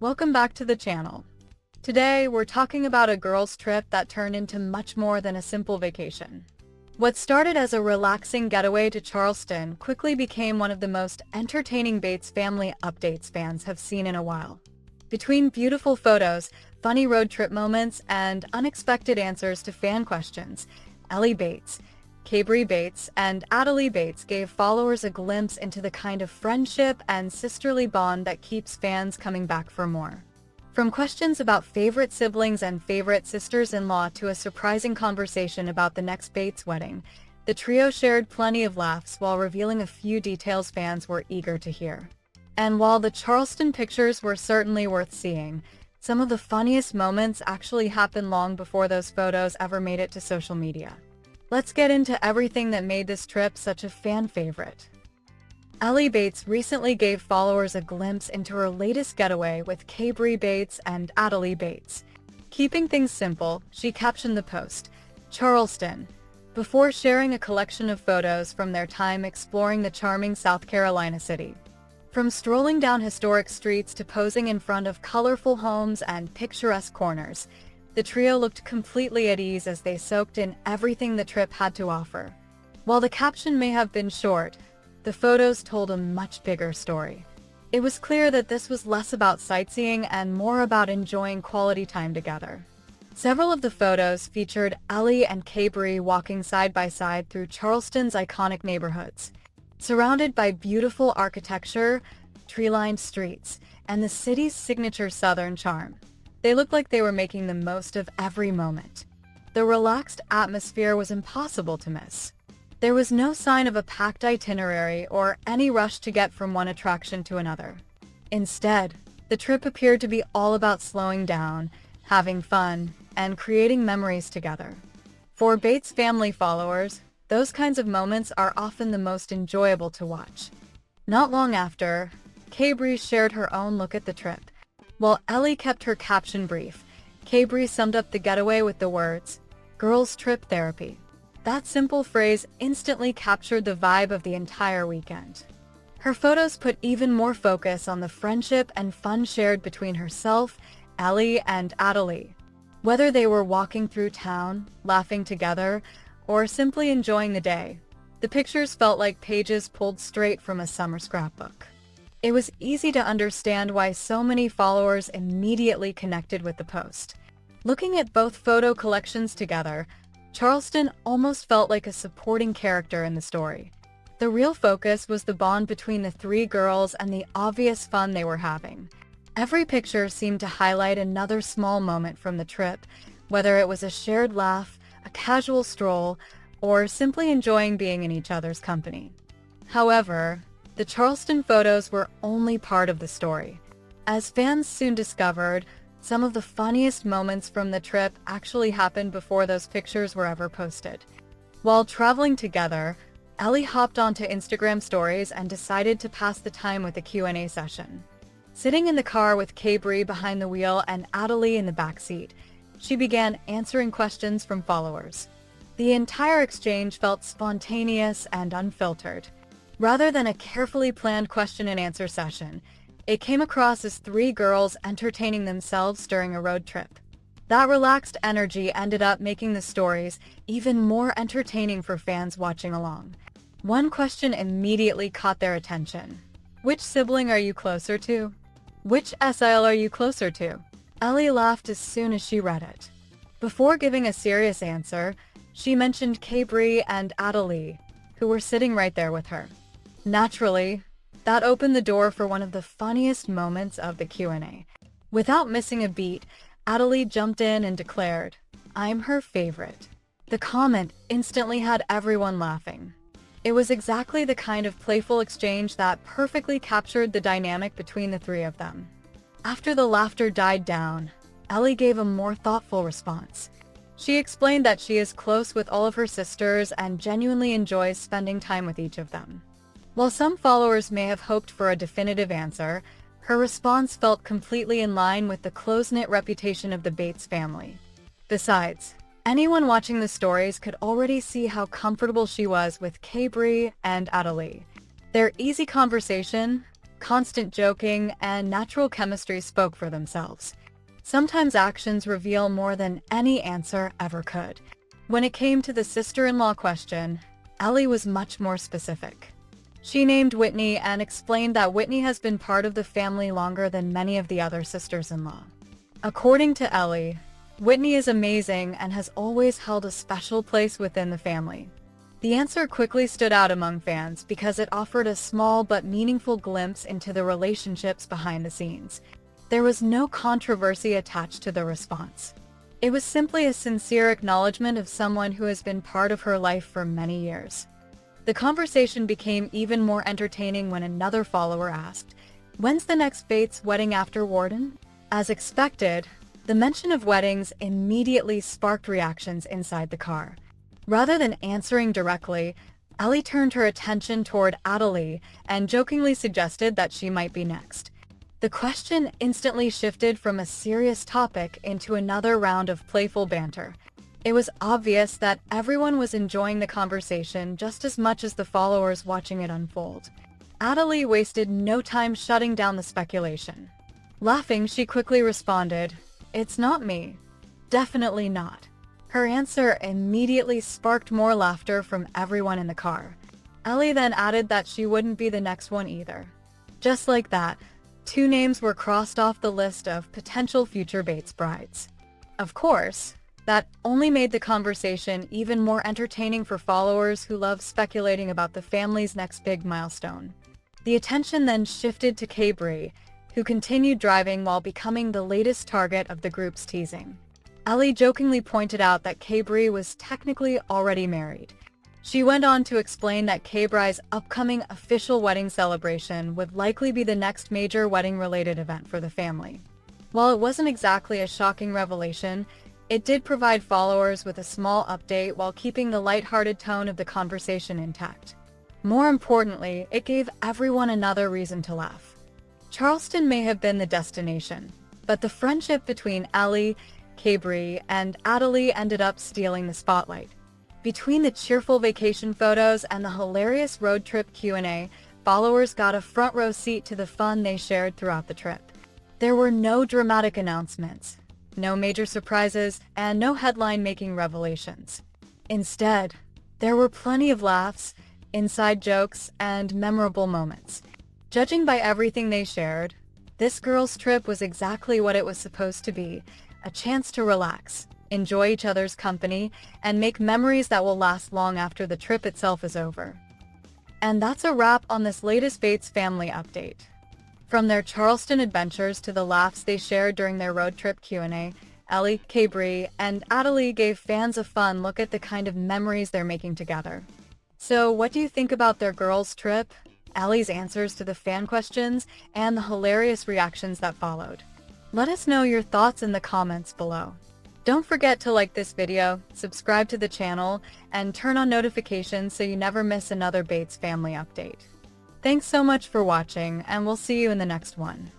Welcome back to the channel. Today, we're talking about a girls' trip that turned into much more than a simple vacation. What started as a relaxing getaway to Charleston quickly became one of the most entertaining Bates family updates fans have seen in a while. Between beautiful photos, funny road trip moments, and unexpected answers to fan questions, Ellie Bates, Kaybrie Bates, and Addallee Bates gave followers a glimpse into the kind of friendship and sisterly bond that keeps fans coming back for more. From questions about favorite siblings and favorite sisters-in-law to a surprising conversation about the next Bates wedding, the trio shared plenty of laughs while revealing a few details fans were eager to hear. And while the Charleston pictures were certainly worth seeing, some of the funniest moments actually happened long before those photos ever made it to social media. Let's get into everything that made this trip such a fan favorite. Ellie Bates recently gave followers a glimpse into her latest getaway with Kaybrie Bates and Addallee Bates. Keeping things simple, she captioned the post, "Charleston," before sharing a collection of photos from their time exploring the charming South Carolina city. From strolling down historic streets to posing in front of colorful homes and picturesque corners, the trio looked completely at ease as they soaked in everything the trip had to offer. While the caption may have been short, the photos told a much bigger story. It was clear that this was less about sightseeing and more about enjoying quality time together. Several of the photos featured Ellie and Kaybrie walking side by side through Charleston's iconic neighborhoods. Surrounded by beautiful architecture, tree-lined streets, and the city's signature southern charm, they looked like they were making the most of every moment. The relaxed atmosphere was impossible to miss. There was no sign of a packed itinerary or any rush to get from one attraction to another. Instead, the trip appeared to be all about slowing down, having fun, and creating memories together. For Bates family followers, those kinds of moments are often the most enjoyable to watch. Not long after, Kaybrie shared her own look at the trip. While Ellie kept her caption brief, Kaybrie summed up the getaway with the words, "Girls' trip therapy." That simple phrase instantly captured the vibe of the entire weekend. Her photos put even more focus on the friendship and fun shared between herself, Ellie, and Addallee. Whether they were walking through town, laughing together, or simply enjoying the day, the pictures felt like pages pulled straight from a summer scrapbook. It was easy to understand why so many followers immediately connected with the post. Looking at both photo collections together, Charleston almost felt like a supporting character in the story. The real focus was the bond between the three girls and the obvious fun they were having. Every picture seemed to highlight another small moment from the trip, whether it was a shared laugh, a casual stroll, or simply enjoying being in each other's company. However, the Charleston photos were only part of the story. As fans soon discovered, some of the funniest moments from the trip actually happened before those pictures were ever posted. While traveling together, Ellie hopped onto Instagram stories and decided to pass the time with a Q&A session. Sitting in the car with Kaybrie behind the wheel and Addallee in the back seat, she began answering questions from followers. The entire exchange felt spontaneous and unfiltered. Rather than a carefully planned question and answer session, it came across as three girls entertaining themselves during a road trip. That relaxed energy ended up making the stories even more entertaining for fans watching along. One question immediately caught their attention. "Which sibling are you closer to? Which SL are you closer to?" Ellie laughed as soon as she read it. Before giving a serious answer, she mentioned Kaybrie and Addallee, who were sitting right there with her. Naturally, that opened the door for one of the funniest moments of the Q&A. Without missing a beat, Addallee jumped in and declared, "I'm her favorite." The comment instantly had everyone laughing. It was exactly the kind of playful exchange that perfectly captured the dynamic between the three of them. After the laughter died down, Ellie gave a more thoughtful response. She explained that she is close with all of her sisters and genuinely enjoys spending time with each of them. While some followers may have hoped for a definitive answer, her response felt completely in line with the close-knit reputation of the Bates family. Besides, anyone watching the stories could already see how comfortable she was with Kaybrie and Addallee. Their easy conversation, Constant joking and natural chemistry spoke for themselves. Sometimes actions reveal more than any answer ever could. When it came to the sister-in-law question, Ellie was much more specific. She named Whitney and explained that Whitney has been part of the family longer than many of the other sisters-in-law. According to Ellie, Whitney is amazing and has always held a special place within the family. The answer quickly stood out among fans because it offered a small but meaningful glimpse into the relationships behind the scenes. There was no controversy attached to the response. It was simply a sincere acknowledgement of someone who has been part of her life for many years. The conversation became even more entertaining when another follower asked, "When's the next Bates wedding after Warden?" As expected, the mention of weddings immediately sparked reactions inside the car. Rather than answering directly, Ellie turned her attention toward Addallee and jokingly suggested that she might be next. The question instantly shifted from a serious topic into another round of playful banter. It was obvious that everyone was enjoying the conversation just as much as the followers watching it unfold. Addallee wasted no time shutting down the speculation. Laughing, she quickly responded, "It's not me. Definitely not." Her answer immediately sparked more laughter from everyone in the car. Ellie then added that she wouldn't be the next one either. Just like that, 2 names were crossed off the list of potential future Bates brides. Of course, that only made the conversation even more entertaining for followers who love speculating about the family's next big milestone. The attention then shifted to Kaybrie, who continued driving while becoming the latest target of the group's teasing. Ellie jokingly pointed out that Kaybrie was technically already married. She went on to explain that Kaybrie's upcoming official wedding celebration would likely be the next major wedding-related event for the family. While it wasn't exactly a shocking revelation, it did provide followers with a small update while keeping the lighthearted tone of the conversation intact. More importantly, it gave everyone another reason to laugh. Charleston may have been the destination, but the friendship between Ellie, Kaybrie, and Addallee ended up stealing the spotlight. Between the cheerful vacation photos and the hilarious road trip Q&A, followers got a front-row seat to the fun they shared throughout the trip. There were no dramatic announcements, no major surprises, and no headline-making revelations. Instead, there were plenty of laughs, inside jokes, and memorable moments. Judging by everything they shared, this girls' trip was exactly what it was supposed to be, a chance to relax, enjoy each other's company, and make memories that will last long after the trip itself is over. And that's a wrap on this latest Bates family update. From their Charleston adventures to the laughs they shared during their road trip Q&A, Ellie, Kaybrie, and Addallee gave fans a fun look at the kind of memories they're making together. So what do you think about their girls' trip, Ellie's answers to the fan questions, and the hilarious reactions that followed? Let us know your thoughts in the comments below. Don't forget to like this video, subscribe to the channel, and turn on notifications so you never miss another Bates family update. Thanks so much for watching, and we'll see you in the next one.